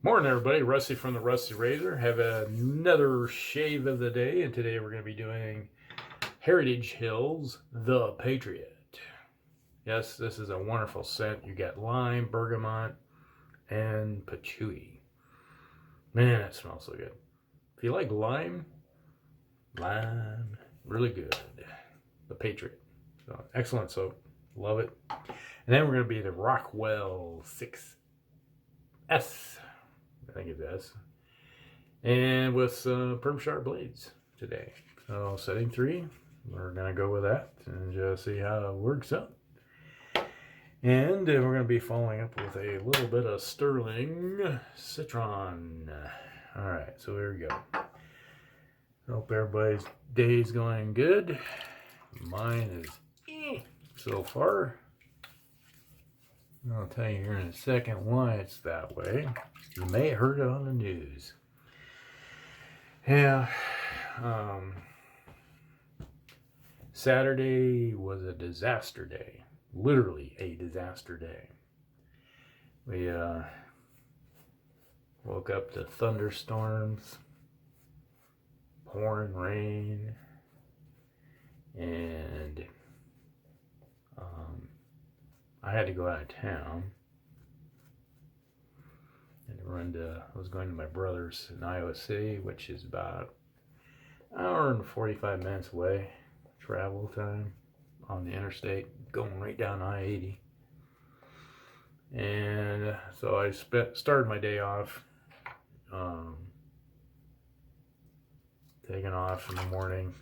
Morning, everybody. Rusty from the Rusty Razor. Have another shave of the day, and today we're going to be doing Heritage Hills, the Patriot. Yes, this is a wonderful scent. You got lime, bergamot, and patchouli. Man, that smells so good. If you like lime, really good. The Patriot. So, excellent soap. Love it. And then we're going to be the Rockwell 6S. I think it does. And with some Perma-Sharp blades today. So setting 3, we're going to go with that and just see how it works out. And we're going to be following up with a little bit of Stirling Citron. Alright, so here we go. Hope everybody's day's going good. Mine is so far. I'll tell you here in a second why it's that way. You may have heard it on the news. Yeah. Saturday was a disaster day. Literally a disaster day. We woke up to thunderstorms, pouring rain, and I had to go out of town and I was going to my brother's in Iowa City, which is about an hour and 45 minutes away, travel time on the interstate, going right down I-80. And so I started my day off, taking off in the morning.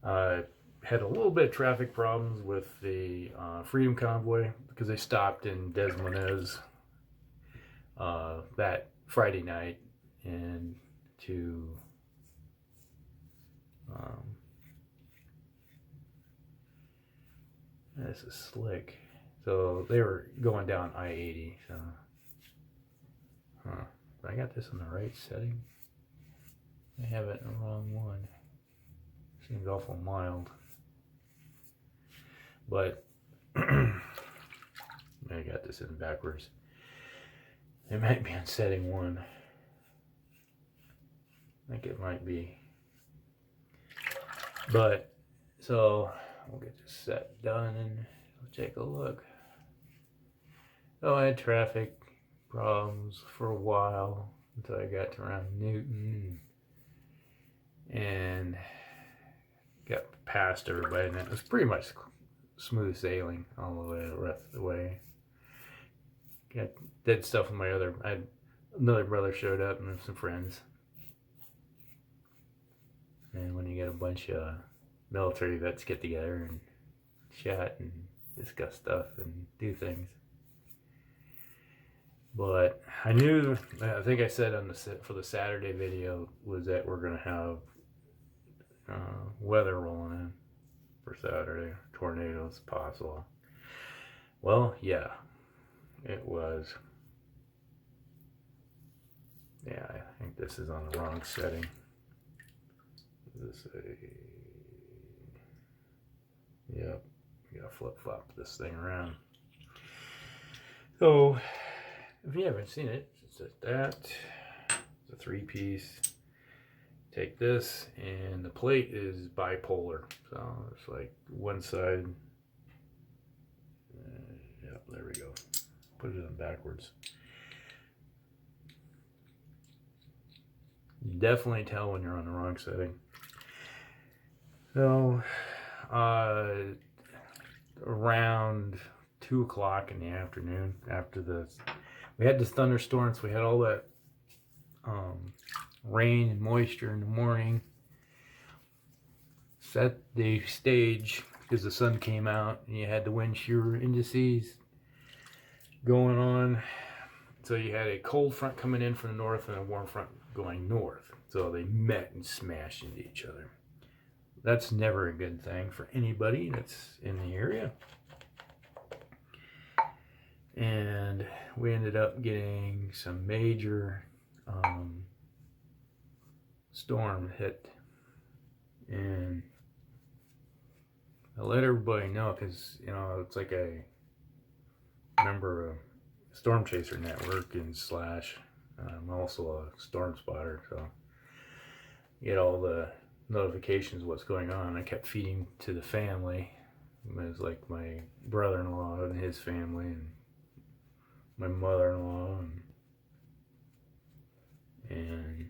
Had a little bit of traffic problems with the Freedom Convoy because they stopped in Des Moines that Friday night, and to this is slick. So they were going down I-80. So, I got this in the right setting. I have it in the wrong one. Seems awful mild. But I got this in backwards. It might be on setting 1. I think it might be. But so we'll get this set done and we'll take a look. So I had traffic problems for a while until I got to around Newton and got past everybody, and it was pretty much smooth sailing all the way the rest of the way. Did stuff with I had another brother showed up and some friends. And when you get a bunch of military vets get together and chat and discuss stuff and do things. But I think I said for the Saturday video was that we're going to have weather rolling in for Saturday, tornadoes possible. Well, yeah, it was. Yeah, I think this is on the wrong setting. Yep, you gotta flip-flop this thing around. So, if you haven't seen it, it's just that. It's a 3-piece. Take this, and the plate is bipolar. So, it's like one side. Yep, there we go. Put it in backwards. You definitely tell when you're on the wrong setting. So, around 2 o'clock in the afternoon, we had the thunderstorms, we had all that rain and moisture in the morning. Set the stage because the sun came out and you had the wind shear indices going on. So you had a cold front coming in from the north and a warm front going north. So they met and smashed into each other. That's never a good thing for anybody that's in the area. And we ended up getting some major storm hit. And I let everybody know because, it's like a member of Storm Chaser Network and / I'm also a storm spotter, so get all the notifications of what's going on. I kept feeding to the family. It was like my brother-in-law and his family, and my mother-in-law, and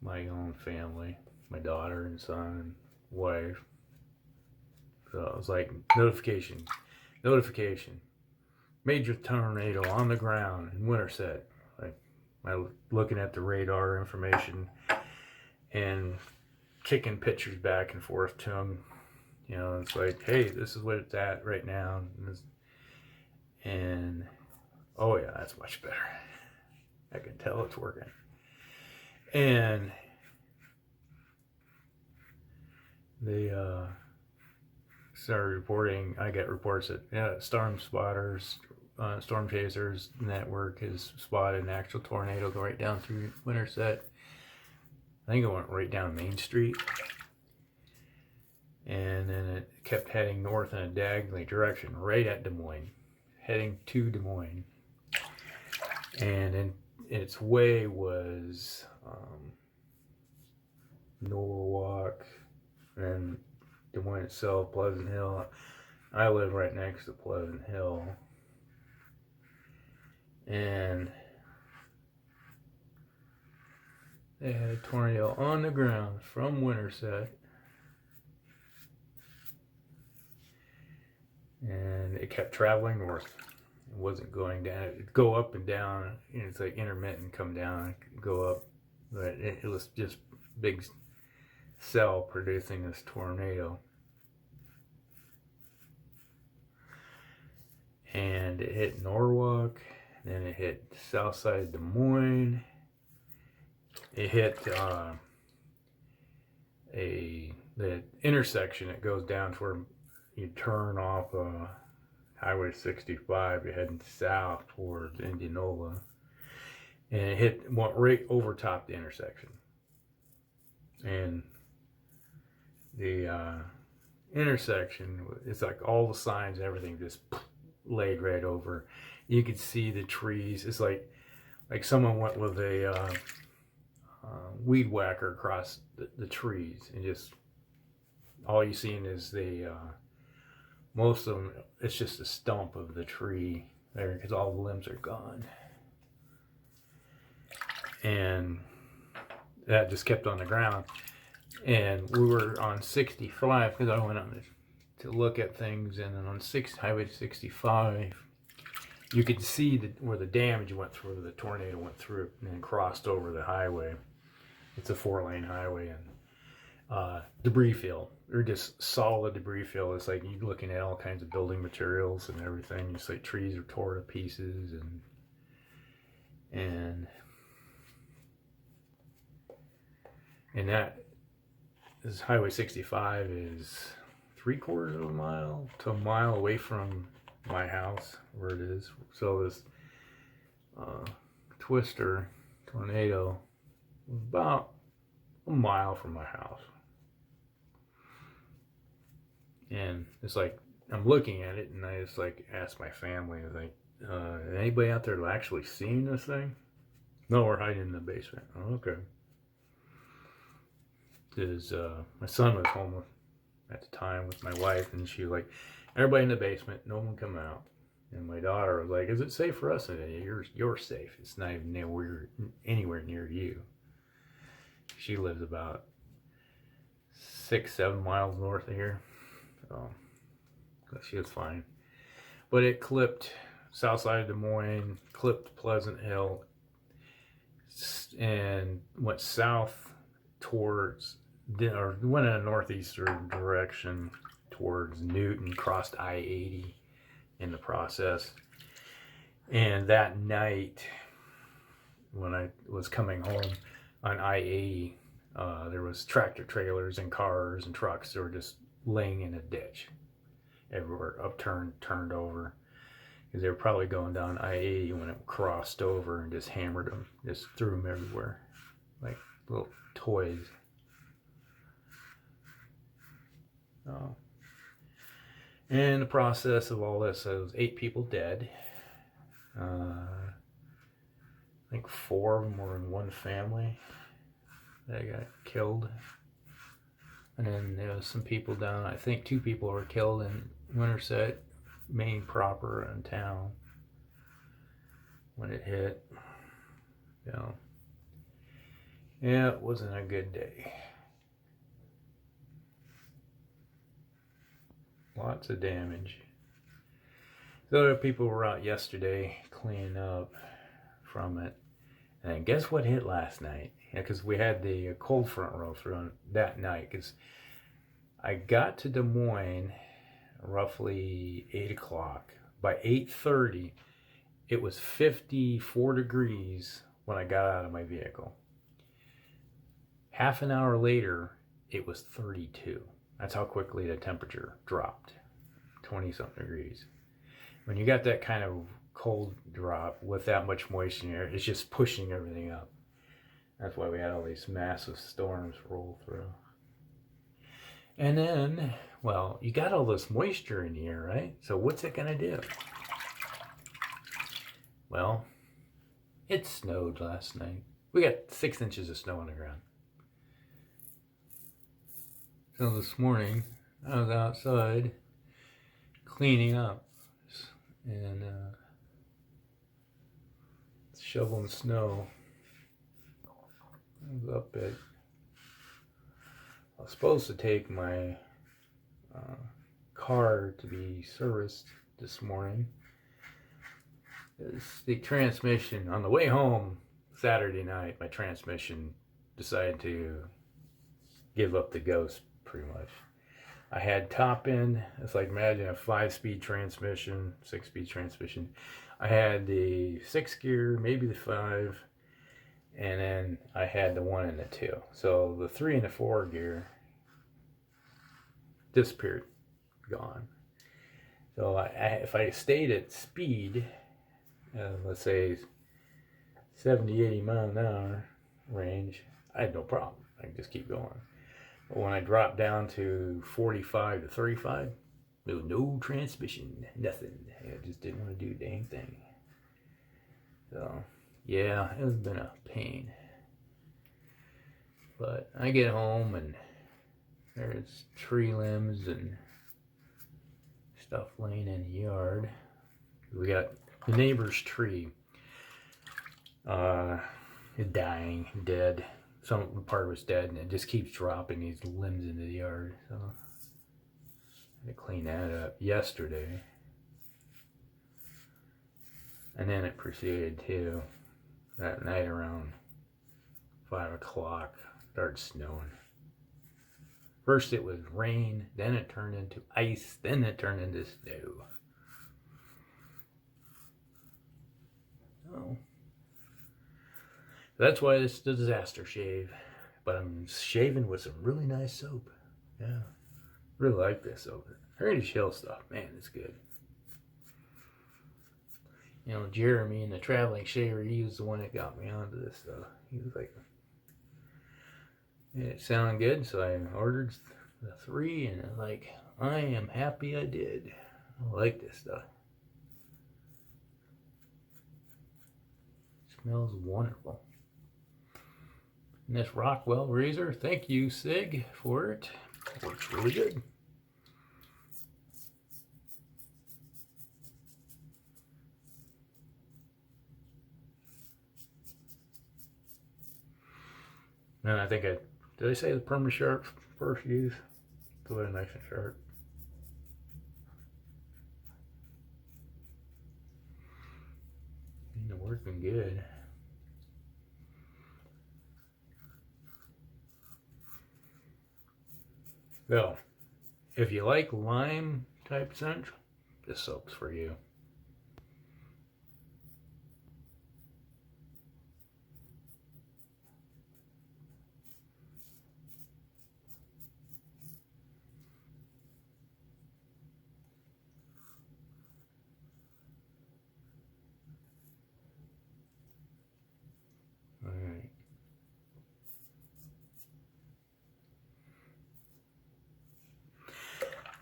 my own family, my daughter and son and wife. So it was like notification, major tornado on the ground in Winterset. Like I was looking at the radar information and kicking pictures back and forth to them. You know, it's like, hey, this is what it's at right now, and oh yeah, that's much better. I can tell it's working. And they started reporting. I get reports that Storm Spotters, Storm Chasers Network has spotted an actual tornado go right down through Winterset. I think it went right down Main Street, and then it kept heading north in a diagonal direction, right at Des Moines, heading to Des Moines. And in its way was Norwalk, and Des Moines itself, Pleasant Hill. I live right next to Pleasant Hill, and they had a tornado on the ground from Winterset, and it kept traveling north. It wasn't going down. It'd go up and down. It's like intermittent, come down, go up. But it was just big cell producing this tornado. And it hit Norwalk, then it hit south side of Des Moines. It hit the intersection. It goes down to where you turn off Highway 65. You're heading south towards Indianola, and it went right over top the intersection. And the intersection, it's like all the signs, everything just laid right over. You could see the trees. It's like someone went with a weed whacker across the trees, and just all you seen is the most of them, it's just a stump of the tree there because all the limbs are gone. And that just kept on the ground. And we were on 65 because I went on to look at things, and then on Highway 65, you could see where the damage went through, the tornado went through and then crossed over the highway. It's a 4-lane highway, and debris field. They're just solid debris field. It's like you're looking at all kinds of building materials and everything. It's like trees are torn to pieces, and that is Highway 65 is 3/4 of a mile to a mile away from my house where it is. So this twister tornado was about a mile from my house. And it's like, I'm looking at it, and I just like asked my family, I was like, anybody out there actually seen this thing? No, we're hiding in the basement. Oh, okay. Because my son was home at the time with my wife, and she was like, everybody in the basement, no one come out. And my daughter was like, is it safe for us? And you're safe. It's not even anywhere near you. She lives about 6-7 miles north of here. So she was fine. But it clipped south side of Des Moines, clipped Pleasant Hill, and went south towards, or went in a northeastern direction towards Newton, crossed I-80 in the process. And that night, when I was coming home on I-80, there was tractor trailers and cars and trucks that were just laying in a ditch everywhere, upturned, turned over, because they were probably going down I-80 when it crossed over and just hammered them, just threw them everywhere like little toys. In the process of all this, there was 8 people dead. think 4 of them were in one family that got killed. And then there was some people down, I think 2 people were killed in Winterset, Maine proper in town when it hit. You know, yeah, it wasn't a good day. Lots of damage. So other people were out yesterday cleaning up from it. And guess what hit last night? Yeah, because we had the cold front roll through that night. Because I got to Des Moines roughly 8 o'clock. By 8:30, it was 54 degrees when I got out of my vehicle. Half an hour later, it was 32. That's how quickly the temperature dropped. 20-something degrees. When you got that kind of cold drop with that much moisture in the air, it's just pushing everything up. That's why we had all these massive storms roll through. And then, well, you got all this moisture in the air, right? So what's it gonna do? Well, it snowed last night. We got 6 inches of snow on the ground. So this morning, I was outside cleaning up and shoveling snow. I was up at, I was supposed to take my car to be serviced this morning. The transmission, on the way home Saturday night, my transmission decided to give up the ghost pretty much. I had top end, it's like imagine a 5-speed transmission, 6-speed transmission. I had the 6 gear, maybe the 5, and then I had the 1 and the 2. So the 3 and the 4 gear disappeared, gone. So if I stayed at speed, let's say 70, 80 mile an hour range, I had no problem. I could just keep going. But when I dropped down to 45 to 35, there was no transmission, nothing. I just didn't want to do a dang thing. So, yeah, it has been a pain. But I get home and there's tree limbs and stuff laying in the yard. We got the neighbor's tree. Dying, dead. Some part was dead, and it just keeps dropping these limbs into the yard. So I had to clean that up yesterday. And then it proceeded to that night around 5 o'clock, started snowing. First it was rain, then it turned into ice, then it turned into snow. Oh. That's why it's the disaster shave. But I'm shaving with some really nice soap. Yeah. Really like this soap. Heritage Hill stuff. Man, it's good. You know, Jeremy and the traveling shaver, he was the one that got me onto this stuff. He was like, it sounded good, so I ordered the 3, and I'm like, I am happy I did. I like this stuff. It smells wonderful. And this Rockwell razor, thank you, Sig, for it. Works really good. And I think did I say the Perma-Sharp first use? So they're nice and sharp. And they're working good. Well, if you like lime type scent, this soap's for you. All right.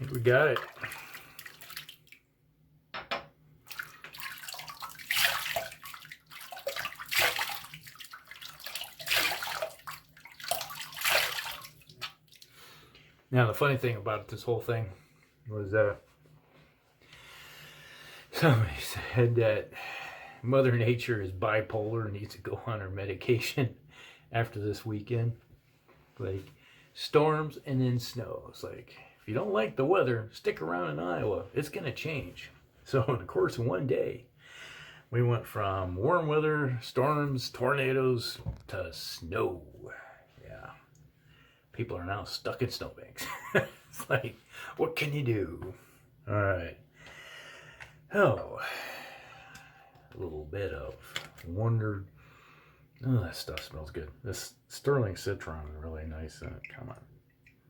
I think we got it. Now, the funny thing about this whole thing was that somebody said that Mother Nature is bipolar and needs to go on her medication after this weekend. Like, storms and then snow. It's like, if you don't like the weather, stick around in Iowa. It's going to change. So, in the course of one day, we went from warm weather, storms, tornadoes, to snow. Yeah. People are now stuck in snowbanks. It's like, what can you do? All right. Oh, a little bit of wonder. Oh, that stuff smells good. This Stirling Citron is really nice. Come on.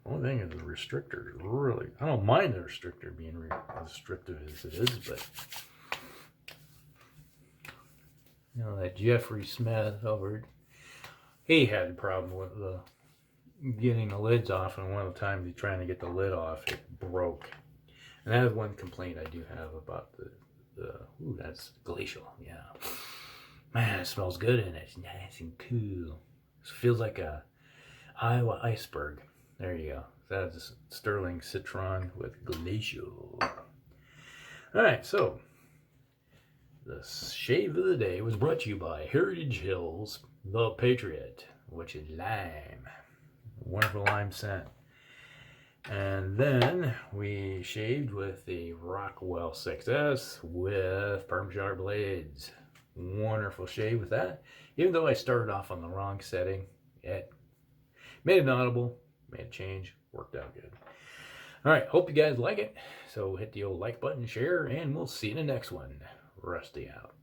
Only thing is the restrictor is really, I don't mind the restrictor being restrictive as it is, but you know, that Jeffrey Smith over, he had a problem with the getting the lids off, and one of the times he's trying to get the lid off, it broke. And that is one complaint I do have about the ooh, that's glacial, yeah. Man, it smells good in it. It's nice and cool. It feels like a Iowa iceberg. There you go. That's Stirling Citron with glacial. All right, so the shave of the day was brought to you by Heritage Hills, the Patriot, which is lime. Wonderful lime scent. And then we shaved with the Rockwell 6S with Perma-Sharp blades. Wonderful shave with that. Even though I started off on the wrong setting, it made it audible, made a change, worked out good. All right, hope you guys like it. So hit the old like button, share, and we'll see you in the next one. Rusty out.